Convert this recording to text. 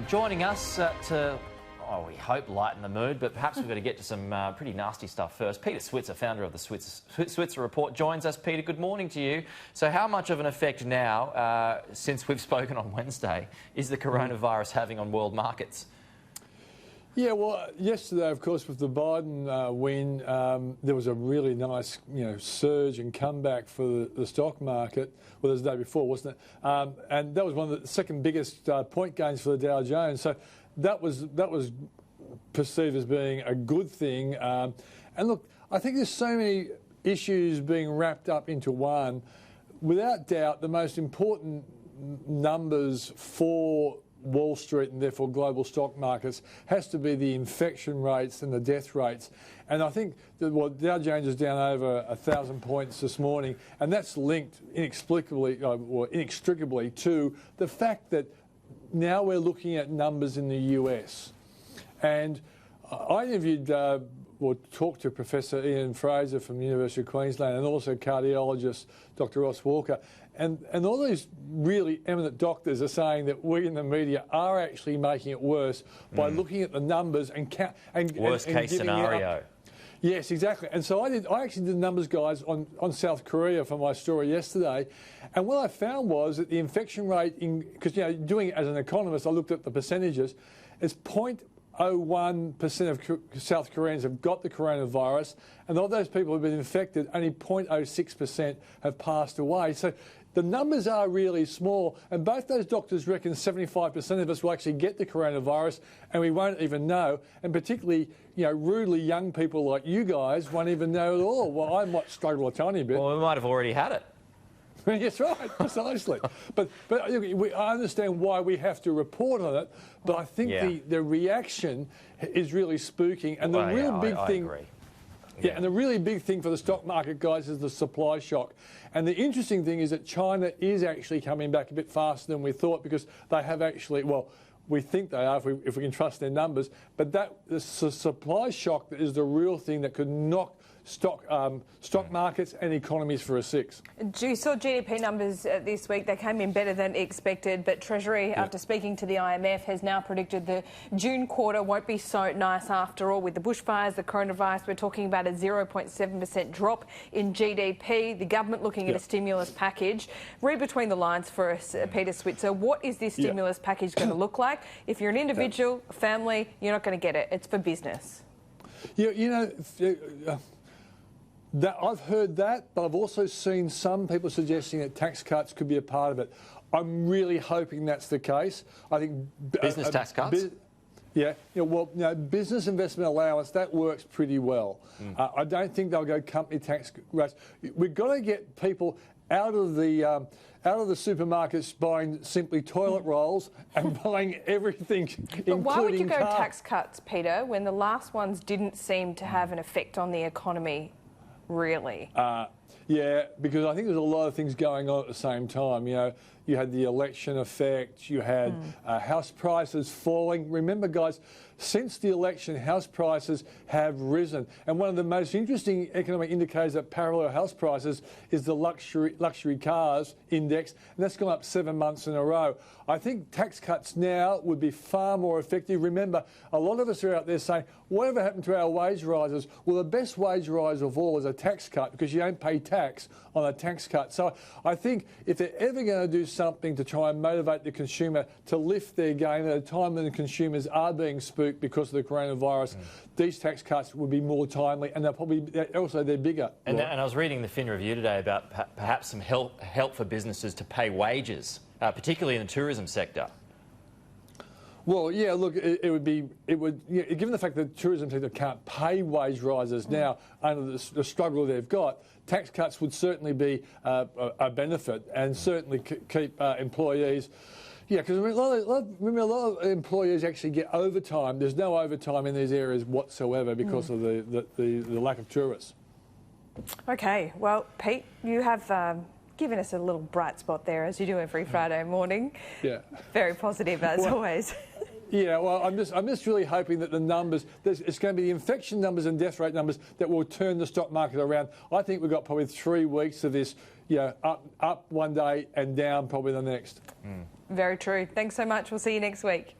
joining us to, we hope, lighten the mood, but perhaps we've got to get to some pretty nasty stuff first. Peter Switzer, founder of the Switzer Report, joins us. Peter, good morning to you. So how much of an effect now, since we've spoken on Wednesday, is the coronavirus having on world markets? Yeah, well, yesterday, of course, with the Biden win, there was a really nice, surge and comeback for the stock market. Well, it was the day before, wasn't it? And that was one of the second biggest point gains for the Dow Jones. So that was perceived as being a good thing. And look, I think there's so many issues being wrapped up into one. Without doubt, the most important numbers for Wall Street and therefore global stock markets has to be the infection rates and the death rates. And I think that Dow Jones is down over 1,000 points this morning, and that's linked inextricably to the fact that now we're looking at numbers in the US. And I interviewed talked to Professor Ian Fraser from the University of Queensland and also cardiologist Dr. Ross Walker. And all these really eminent doctors are saying that we in the media are actually making it worse by looking at the numbers and worst case scenario. Yes, exactly. And so I actually did numbers, guys, on South Korea for my story yesterday. And what I found was that the infection rate, because doing it as an economist, I looked at the percentages, it's 0.01% of South Koreans have got the coronavirus, and of those people who have been infected, only 0.06% have passed away. So the numbers are really small, and both those doctors reckon 75% of us will actually get the coronavirus, and we won't even know. And particularly, rudely young people like you guys won't even know at all. Well, I might struggle a tiny bit. Well, we might have already had it. That's right, precisely. But I understand why we have to report on it, but I think the reaction is really spooking. And the real big thing. I agree. Yeah, and the really big thing for the stock market, guys, is the supply shock. And the interesting thing is that China is actually coming back a bit faster than we thought, because they have actually, we think they are if we can trust their numbers, but the supply shock is the real thing that could knock stock markets and economies for a six. You saw GDP numbers this week. They came in better than expected, but Treasury, after speaking to the IMF, has now predicted the June quarter won't be so nice after all. With the bushfires, the coronavirus, we're talking about a 0.7% drop in GDP. The government looking at a stimulus package. Read between the lines for us, Peter Switzer. What is this stimulus package going to look like? If you're an individual, a family, you're not going to get it. It's for business. I've heard that, but I've also seen some people suggesting that tax cuts could be a part of it. I'm really hoping that's the case. I think business tax cuts. Business investment allowance, that works pretty well. I don't think they'll go company tax rates. We've got to get people out of the supermarkets buying simply toilet rolls and buying everything, but why would you go cars. Tax cuts, Peter, when the last ones didn't seem to have an effect on the economy? Really? Because I think there's a lot of things going on at the same time. You had the election effect, you had house prices falling. Remember, guys, since the election, house prices have risen. And one of the most interesting economic indicators that parallel house prices is the luxury cars index, and that's gone up 7 months in a row. I think tax cuts now would be far more effective. Remember, a lot of us are out there saying, whatever happened to our wage rises? Well, the best wage rise of all is a tax cut, because you don't pay tax on a tax cut. So I think if they're ever going to do something to try and motivate the consumer to lift their game at a time when the consumers are being spooked because of the coronavirus, these tax cuts would be more timely, and they're bigger. And I was reading the Fin Review today about perhaps some help for businesses to pay wages, particularly in the tourism sector. Well, yeah, look, it would given the fact that the tourism sector can't pay wage rises now under the struggle they've got, tax cuts would certainly be a benefit, and certainly keep employees. Yeah, because remember, a lot of employees actually get overtime. There's no overtime in these areas whatsoever because of the lack of tourists. Okay, well, Pete, you have given us a little bright spot there, as you do every Friday morning. Yeah. Very positive, as always. Yeah, well, I'm just really hoping that the numbers, it's going to be the infection numbers and death rate numbers that will turn the stock market around. I think we've got probably 3 weeks of this, up one day and down probably the next. Very true. Thanks so much. We'll see you next week.